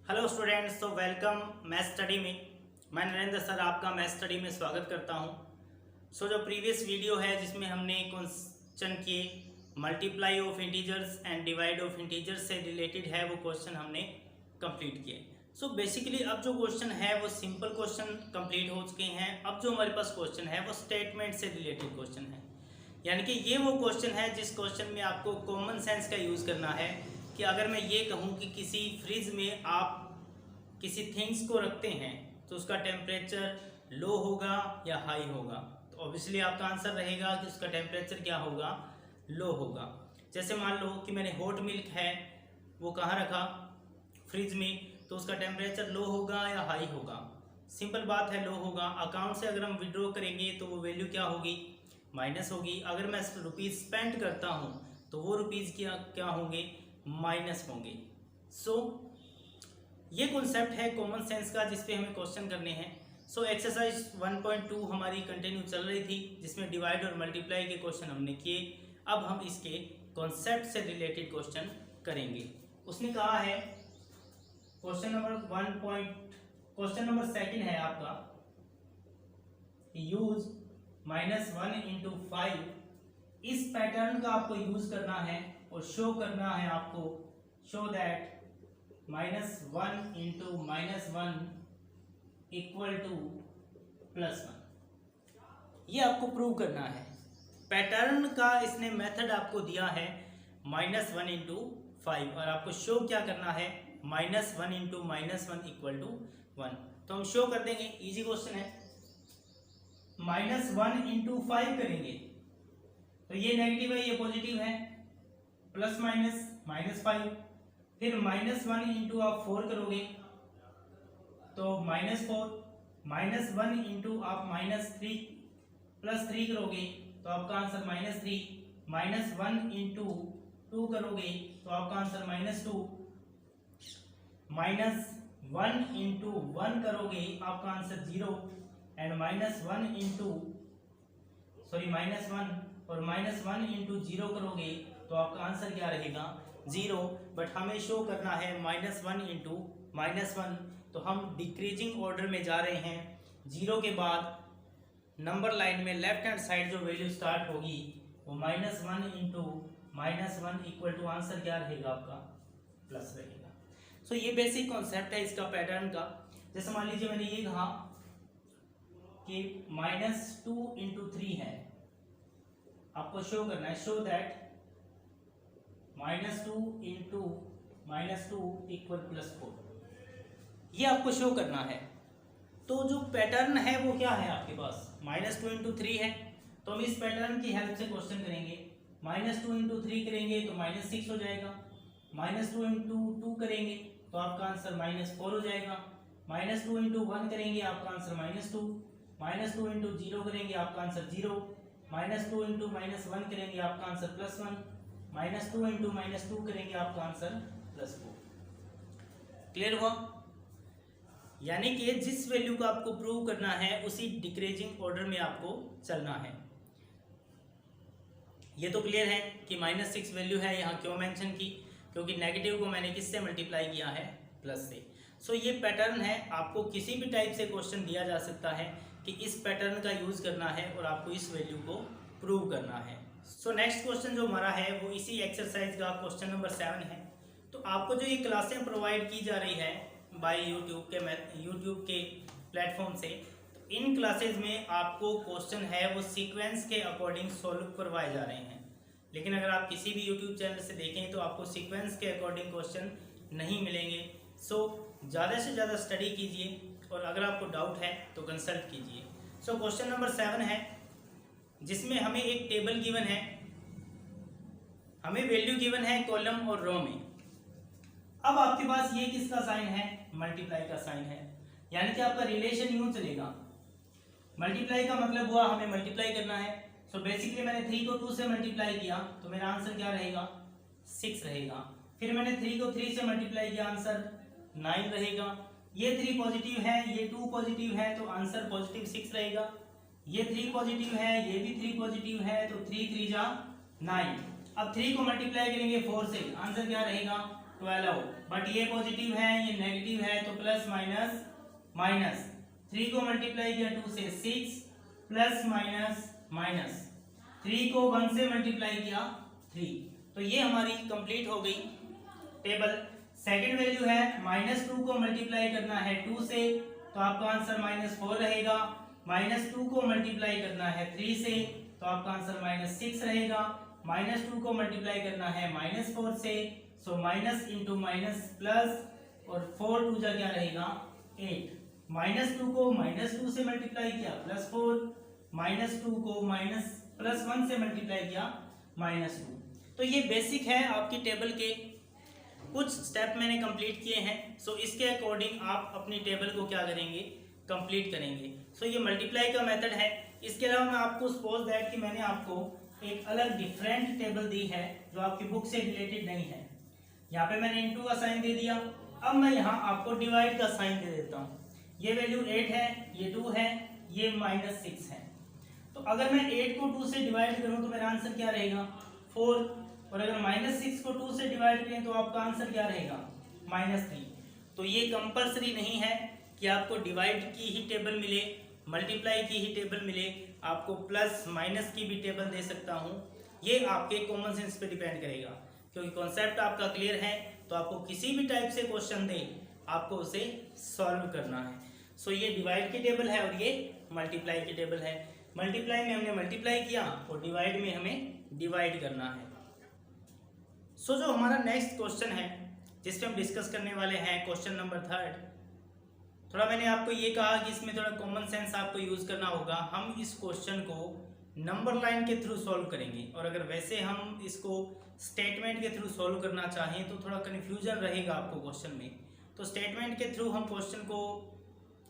Hello students, तो welcome math study में। मैं नरेंद्र सर आपका मैथ स्टडी में स्वागत करता हूं। जो प्रीवियस वीडियो है जिसमें हमने क्वेश्चन किए multiply of integers and divide of integers से रिलेटेड है, वो क्वेश्चन हमने कंप्लीट किए। बेसिकली अब जो क्वेश्चन है वो सिंपल क्वेश्चन कंप्लीट हो चुके हैं। अब जो हमारे पास क्वेश्चन है वो स्टेटमेंट से रिलेटेड क्वेश्चन है, यानी कि ये वो क्वेश्चन है जिस क्वेश्चन में आपको कॉमन सेंस का यूज़ करना है कि अगर मैं ये कहूँ कि किसी फ्रिज में आप किसी थिंग्स को रखते हैं तो उसका टेम्परेचर लो होगा या हाई होगा, तो ऑब्वियसली आपका आंसर रहेगा कि उसका टेम्परेचर क्या होगा, लो होगा। जैसे मान लो कि मैंने हॉट मिल्क है वो कहाँ रखा, फ्रिज में, तो उसका टेम्परेचर लो होगा या हाई होगा। सिंपल बात है, लो होगा। अकाउंट से अगर हम विड्रॉ करेंगे तो वो वैल्यू क्या होगी, माइनस होगी। अगर मैं रुपीज़ स्पेंड करता हूँ तो वो रुपीज़ क्या होंगे, माइनस होंगे। ये कॉन्सेप्ट है कॉमन सेंस का जिस पे हमें क्वेश्चन करने हैं। एक्सरसाइज 1.2 हमारी कंटिन्यू चल रही थी जिसमें डिवाइड और मल्टीप्लाई के क्वेश्चन हमने किए। अब हम इसके कॉन्सेप्ट से रिलेटेड क्वेश्चन करेंगे। उसने कहा है क्वेश्चन नंबर सेकंड है आपका, यूज -1 इंटू 5। इस पैटर्न का आपको यूज करना है और शो करना है आपको, show that -1 into -1 equal to +1। ये आपको प्रूव करना है। पैटर्न का इसने मेथड आपको दिया है -1 इंटू 5 और आपको शो क्या करना है, -1 इंटू -1 इक्वल टू 1। तो हम शो कर देंगे, इजी क्वेश्चन है। -1 इंटू 5 करेंगे तो ये नेगेटिव है, ये पॉजिटिव है, प्लस माइनस -5। फिर -1 इंटू आप 4 करोगे तो -4, -1 इंटू आप -3 +3 करोगे तो आपका आंसर -3, -1 इंटू 2 करोगे तो आपका आंसर -2, -1 इंटू 1 करोगे आपका आंसर 0 एंड -1 इंटू -1 और -1 इंटू 0 करोगे तो आपका आंसर क्या रहेगा, 0। बट हमें शो करना है -1 इंटू -1, तो हम डिक्रीजिंग ऑर्डर में जा रहे हैं। 0 के बाद नंबर लाइन में लेफ्ट हैंड साइड जो वैल्यू स्टार्ट होगी वो -1 इंटू -1 इक्वल टू आंसर क्या रहेगा आपका, प्लस रहेगा। ये बेसिक कॉन्सेप्ट है इसका पैटर्न का। जैसे मान लीजिए मैंने ये कहा कि -2 इंटू 3 है, आपको शो करना है, शो दैट -2 इंटू -2 इक्वल +4। ये आपको शो करना है। तो जो पैटर्न है वो क्या है आपके पास, -2 इंटू 3 है, तो हम इस पैटर्न की हेल्प से क्वेश्चन करेंगे। -2 इंटू 3 करेंगे तो -6 हो जाएगा, -2 इंटू 2 करेंगे तो आपका आंसर -4 हो जाएगा, -2 इंटू 1 करेंगे आपका आंसर -2, -2 इंटू 0 करेंगे आपका आंसर 0, -2 इंटू -1 करेंगे आपका आंसर +1, -2 इंटू -2 करेंगे आपका आंसर +4। क्लियर हुआ? यानी कि जिस वैल्यू को आपको प्रूव करना है उसी डिक्रीजिंग ऑर्डर में आपको चलना है। ये तो क्लियर है कि -6 वैल्यू है, यहाँ क्यों मेंशन की, क्योंकि नेगेटिव को मैंने किससे मल्टीप्लाई किया है, प्लस से। ये पैटर्न है, आपको किसी भी टाइप से क्वेश्चन दिया जा सकता है कि इस पैटर्न का यूज करना है और आपको इस वैल्यू को प्रूव करना है। नेक्स्ट क्वेश्चन जो हमारा है वो इसी एक्सरसाइज का क्वेश्चन नंबर 7 है। तो आपको जो ये क्लासें प्रोवाइड की जा रही है बाय यूट्यूब के प्लेटफॉर्म से, तो इन क्लासेज में आपको क्वेश्चन है वो सीक्वेंस के अकॉर्डिंग सॉल्व करवाए जा रहे हैं। लेकिन अगर आप किसी भी यूट्यूब चैनल से देखें तो आपको सीक्वेंस के अकॉर्डिंग क्वेश्चन नहीं मिलेंगे। ज़्यादा से ज़्यादा स्टडी कीजिए और अगर आपको डाउट है तो कंसल्ट कीजिए। क्वेश्चन नंबर 7 है जिसमें हमें एक टेबल गिवन है, हमें वैल्यू गिवन है कॉलम और रो में। अब आपके पास ये किसका साइन है, मल्टीप्लाई का साइन है, यानी कि आपका रिलेशन यूं चलेगा। मल्टीप्लाई का मतलब हुआ हमें मल्टीप्लाई करना है। बेसिकली मैंने 3 को 2 से मल्टीप्लाई किया तो मेरा आंसर क्या रहेगा, 6 रहेगा। फिर मैंने 3 को 3 से मल्टीप्लाई किया, आंसर 9 रहेगा। ये 3 पॉजिटिव है, ये 2 पॉजिटिव है तो आंसर पॉजिटिव 6 रहेगा। ये 3 पॉजिटिव है, ये भी 3 पॉजिटिव है तो 3 3 जा 9। अब 3 को मल्टीप्लाई करेंगे 4 से, आंसर क्या रहेगा 12, बट ये पॉजिटिव है ये नेगेटिव है तो प्लस माइनस माइनस। 3 को मल्टीप्लाई किया 2 से 6 प्लस माइनस माइनस। 3 को 1 से मल्टीप्लाई किया 3। तो ये हमारी कंप्लीट हो गई टेबल। सेकंड वैल्यू है -2 को मल्टीप्लाई करना है 2 से तो आपका आंसर -4 रहेगा। -2 को मल्टीप्लाई करना है 3 से तो आपका आंसर -6 रहेगा। -2 को मल्टीप्लाई करना है -4 से so minus into minus plus और 4 2 जा क्या रहेगा 8। -2 को -2 से मल्टीप्लाई किया +4, -2 को +1 से मल्टीप्लाई किया -2। तो ये बेसिक है आपकी टेबल के कुछ स्टेप मैंने कंप्लीट किए हैं। सो इसके अकॉर्डिंग आप अपनी टेबल को क्या करेंगे कंप्लीट करेंगे। सो ये मल्टीप्लाई का मेथड है। इसके अलावा मैं आपको सपोज दैट कि मैंने आपको एक अलग डिफरेंट टेबल दी है जो आपकी बुक से रिलेटेड नहीं है। यहाँ पे मैंने इनटू का साइन दे दिया। अब मैं यहाँ आपको डिवाइड का साइन दे देता हूँ। ये वैल्यू 8 है ये 2 है ये -6 है। तो अगर मैं 8 को 2 से डिवाइड करूँ तो मेरा आंसर क्या रहेगा 4। और अगर -6 को 2 से डिवाइड करें तो आपका आंसर क्या रहेगा -3। तो ये कंपलसरी नहीं है कि आपको डिवाइड की ही टेबल मिले मल्टीप्लाई की ही टेबल मिले। आपको प्लस माइनस की भी टेबल दे सकता हूँ। ये आपके कॉमन सेंस पे डिपेंड करेगा क्योंकि कॉन्सेप्ट आपका क्लियर है तो आपको किसी भी टाइप से क्वेश्चन दे आपको उसे सॉल्व करना है। सो ये डिवाइड की टेबल है और ये मल्टीप्लाई की टेबल है। मल्टीप्लाई में हमने मल्टीप्लाई किया और डिवाइड में हमें डिवाइड करना है। सो जो हमारा नेक्स्ट क्वेश्चन है जिस पे हम डिस्कस करने वाले हैं क्वेश्चन नंबर 3, थोड़ा मैंने आपको ये कहा कि इसमें थोड़ा कॉमन सेंस आपको यूज़ करना होगा। हम इस क्वेश्चन को नंबर लाइन के थ्रू सॉल्व करेंगे और अगर वैसे हम इसको स्टेटमेंट के थ्रू सॉल्व करना चाहें तो थोड़ा कन्फ्यूजन रहेगा आपको क्वेश्चन में। तो स्टेटमेंट के थ्रू हम क्वेश्चन को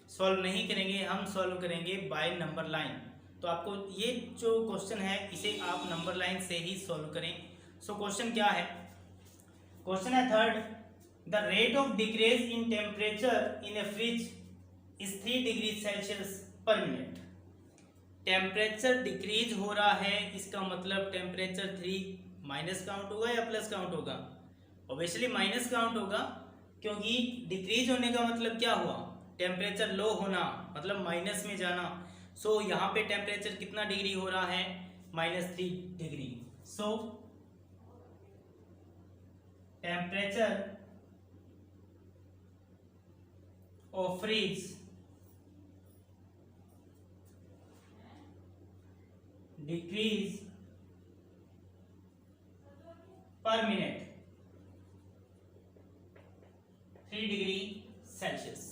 सॉल्व नहीं करेंगे, हम सॉल्व करेंगे बाय नंबर लाइन। तो आपको ये जो क्वेश्चन है इसे आप नंबर लाइन से ही सॉल्व करें। सो क्वेश्चन क्या है, क्वेश्चन है 3rd, the rate of decrease in temperature in A fridge is 3 degree Celsius पर मिनट। टेम्परेचर डिक्रीज हो रहा है इसका मतलब टेम्परेचर 3 माइनस काउंट होगा या प्लस काउंट होगा? ऑब्वियसली माइनस काउंट होगा क्योंकि डिक्रीज होने का मतलब क्या हुआ टेम्परेचर लो होना मतलब माइनस में जाना। सो यहाँ पे टेम्परेचर कितना डिग्री हो रहा है -3 degree. So temperature of fridge decrease पर मिनट 3 डिग्री सेल्सियस।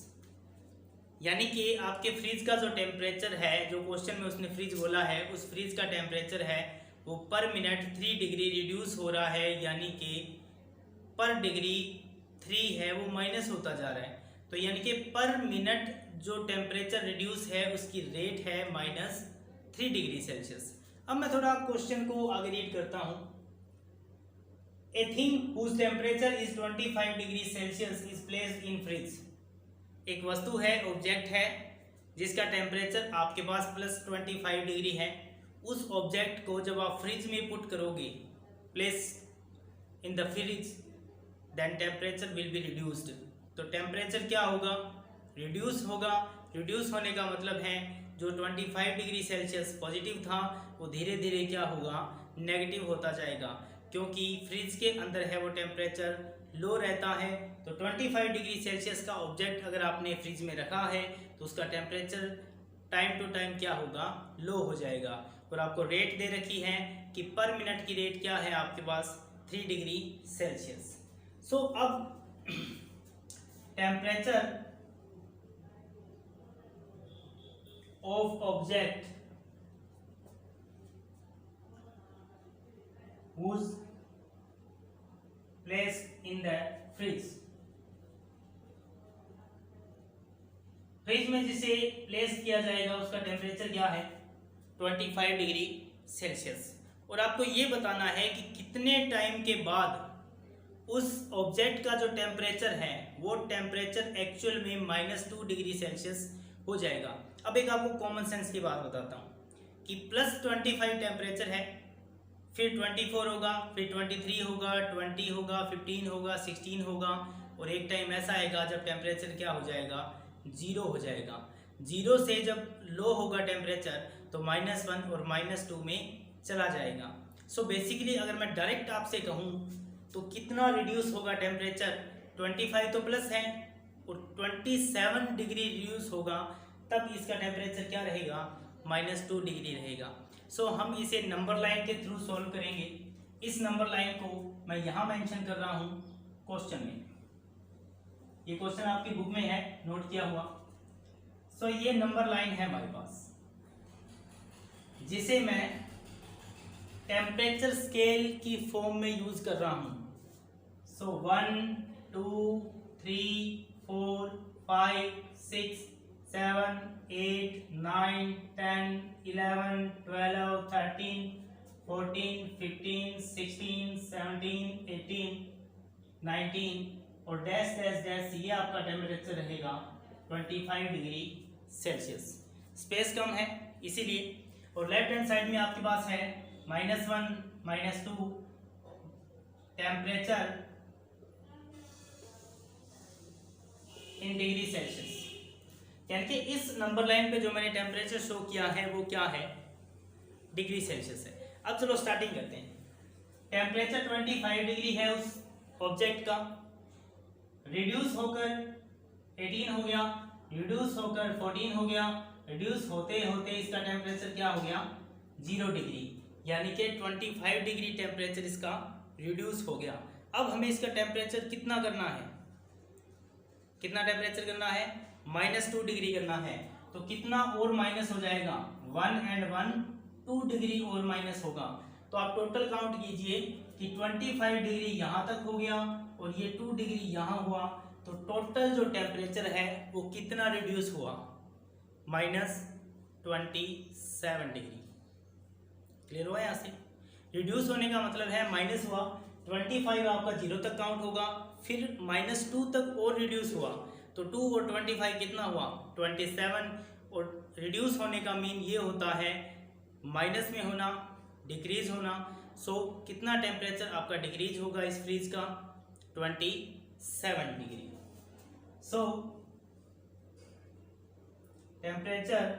यानी कि आपके फ्रिज का जो टेम्परेचर है जो क्वेश्चन में उसने फ्रिज बोला है उस फ्रिज का टेम्परेचर है वो पर मिनट 3 डिग्री रिड्यूस हो रहा है। यानी कि पर डिग्री 3 है वो माइनस होता जा रहा है। तो यानी कि पर मिनट जो टेम्परेचर रिड्यूस है उसकी रेट है -3 डिग्री सेल्सियस। अब मैं थोड़ा क्वेश्चन को आगे रीड करता हूँ। A thing whose temperature is 25 degree Celsius is placed in fridge. एक वस्तु है ऑब्जेक्ट है जिसका टेम्परेचर आपके पास +25 डिग्री है। उस ऑब्जेक्ट को जब आप फ्रिज में पुट करोगे place in the fridge then temperature will be reduced. तो टेम्परेचर क्या होगा रिड्यूस होगा। रिड्यूस होने का मतलब है जो 25 डिग्री सेल्सियस पॉजिटिव था वो धीरे धीरे क्या होगा नेगेटिव होता जाएगा क्योंकि फ्रिज के अंदर है वो टेम्परेचर लो रहता है। तो 25 डिग्री सेल्सियस का ऑब्जेक्ट अगर आपने फ्रिज में रखा है तो उसका टेम्परेचर टाइम टू टाइम क्या होगा लो हो जाएगा। और आपको रेट दे रखी है कि पर मिनट की रेट क्या है आपके पास 3 डिग्री सेल्सियस। सो अब temperature of object whose placed in the fridge। Fridge में जिसे प्लेस किया जाएगा उसका टेम्परेचर क्या है 25 डिग्री सेल्सियस। और आपको ये बताना है कि कितने टाइम के बाद उस ऑब्जेक्ट का जो टेम्परेचर है वो टेम्परेचर एक्चुअल में -2 डिग्री सेल्सियस हो जाएगा। अब एक आपको कॉमन सेंस की बात बताता हूँ कि +25 टेम्परेचर है फिर 24 होगा, फिर 23 होगा, 20 होगा, 15 होगा, 16 होगा, और एक टाइम ऐसा आएगा जब टेम्परेचर क्या हो जाएगा, जीरो हो जाएगा। जीरो से जब लो होगा टेम्परेचर तो -1 और -2 में चला जाएगा। सो बेसिकली अगर मैं डायरेक्ट आपसे कहूँ तो कितना रिड्यूस होगा टेम्परेचर, 25 तो प्लस है और 27 डिग्री रिड्यूस होगा, तब इसका टेम्परेचर क्या रहेगा, -2 डिग्री रहेगा। सो हम इसे नंबर लाइन के थ्रू सॉल्व करेंगे। इस नंबर लाइन को मैं यहाँ मेंशन कर रहा हूँ क्वेश्चन में, ये क्वेश्चन आपकी बुक में है नोट किया हुआ। सो ये नंबर लाइन है हमारे पास, जिसे मैं टेम्परेचर स्केल की फॉर्म में यूज कर रहा हूँ। सो 1 2 3 4 5 6 7 8 9 10 11 12 13 14 15 16 17 18 19 और डैश डैश डैश, ये आपका टेम्परेचर रहेगा 25 डिग्री सेल्सियस। स्पेस कम है इसीलिए, और लेफ्ट हैंड साइड में आपके पास है -1 -2 टेम्परेचर इन डिग्री सेल्सियस। यानी कि इस नंबर लाइन पे जो मैंने टेम्परेचर शो किया है वो क्या है, डिग्री सेल्सियस है। अब चलो स्टार्टिंग करते हैं। टेम्परेचर 25 डिग्री है उस ऑब्जेक्ट का, रिड्यूस होकर 18 हो गया, रिड्यूस होकर 14 हो गया, रिड्यूस होते होते इसका टेम्परेचर क्या हो गया, 0 डिग्री, यानी कि 25 डिग्री टेम्परेचर इसका रिड्यूस हो गया। अब हमें इसका टेम्परेचर कितना करना है, कितना टेम्परेचर करना है, -2 डिग्री करना है। तो कितना और माइनस हो जाएगा, 1 and 1 2 डिग्री और माइनस होगा। तो आप टोटल काउंट कीजिए कि 25 डिग्री यहाँ तक हो गया और ये 2 डिग्री यहाँ हुआ, तो टोटल जो टेम्परेचर है वो कितना रिड्यूस हुआ, -27 डिग्री। क्लियर हुआ यहाँ से? रिड्यूस होने का मतलब है माइनस हुआ, 25 आपका 0 तक काउंट होगा, फिर -2 तक और रिड्यूस हुआ, तो 2 और 25 कितना हुआ, 27। और रिड्यूस होने का मीन ये होता है माइनस में होना, डिक्रीज होना। सो कितना टेम्परेचर आपका डिक्रीज होगा इस फ्रीज का, 27 degree. So temperature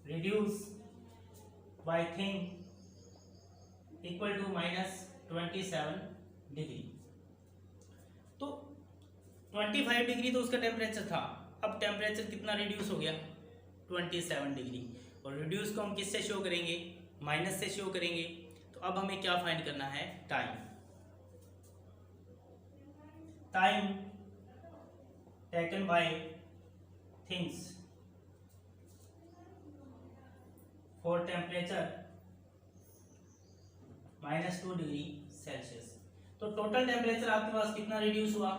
reduce by thing equal to -27 degree. तो 25 डिग्री तो उसका टेम्परेचर था, अब टेम्परेचर कितना रिड्यूस हो गया, 27 डिग्री। और रिड्यूस को हम किससे शो करेंगे, माइनस से शो करेंगे। तो अब हमें क्या फाइंड करना है, time. Time taken bye things for temperature -2 degree Celsius. तो टोटल टेम्परेचर आपके पास कितना रिड्यूस हुआ,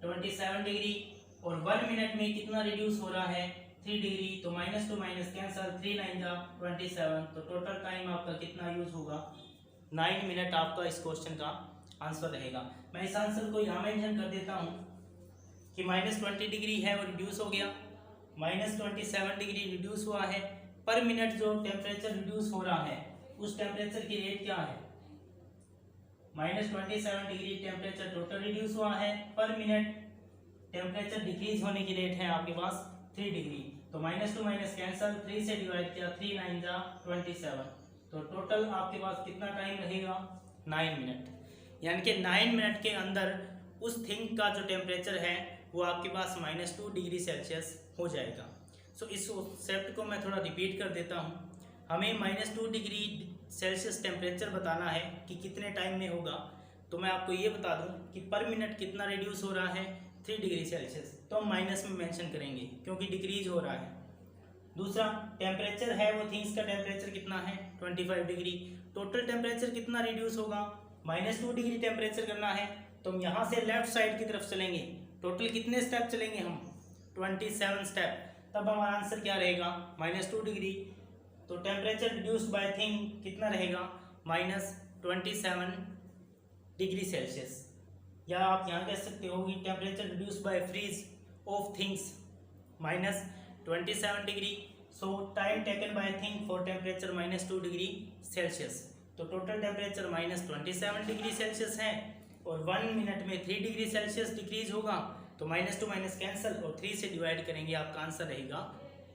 27 डिग्री, और 1 मिनट में कितना रिड्यूस हो रहा है, 3 डिग्री। तो माइनस टू माइनस कैंसल, 3 9 27। तो टोटल टाइम आपका कितना यूज होगा, 9 मिनट आपका इस क्वेश्चन का आंसर रहेगा। मैं इस आंसर को यहाँ मेंशन कर देता हूँ कि -20 डिग्री है और रिड्यूस हो गया, -27 डिग्री रिड्यूस हुआ है। पर मिनट जो टेम्परेचर रिड्यूस हो रहा है उस टेम्परेचर की रेट क्या है, -27 डिग्री टेम्परेचर टोटल रिड्यूस हुआ है, पर मिनट टेम्परेचर डिक्रीज होने की रेट है आपके पास 3 डिग्री। तो माइनस टू माइनस कैंसल, 3 से डिवाइड किया, 3 9 27। तो टोटल आपके पास कितना टाइम रहेगा, 9 मिनट। यानी कि 9 मिनट के अंदर उस थिंग का जो टेम्परेचर है वो आपके पास -2 डिग्री सेल्सियस हो जाएगा। सो इस कॉन्सेप्ट को मैं थोड़ा रिपीट कर देता हूँ। हमें -2 डिग्री सेल्सियस टेम्परेचर बताना है कि कितने टाइम में होगा। तो मैं आपको ये बता दूं कि पर मिनट कितना रिड्यूस हो रहा है, 3 डिग्री सेल्सियस। तो हम माइनस में मेंशन करेंगे क्योंकि डिक्रीज हो रहा है। दूसरा टेम्परेचर है वो थिंग्स का टेम्परेचर कितना है, 25 डिग्री। टोटल टेम्परेचर कितना रिड्यूस होगा, -2 डिग्री टेम्परेचर करना है। तो हम यहाँ से लेफ्ट साइड की तरफ चलेंगे। टोटल कितने स्टेप चलेंगे हम, 27 स्टेप। तब हमारा आंसर क्या रहेगा, -2 डिग्री। तो टेम्परेचर रिड्यूस्ड बाय थिंग कितना रहेगा, -27 डिग्री सेल्सियस। या आप यहाँ कह सकते हो कि temperature reduced by freeze of things -27 degree. So time taken by thing for temperature -2 degree Celsius, तो टोटल टेम्परेचर -27 डिग्री सेल्सियस है और 1 मिनट में 3 डिग्री सेल्सियस डिक्रीज होगा, तो -2 माइनस कैंसिल और 3 से डिवाइड करेंगे, आपका आंसर रहेगा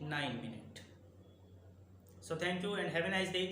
9 minute. So thank you and have a nice day.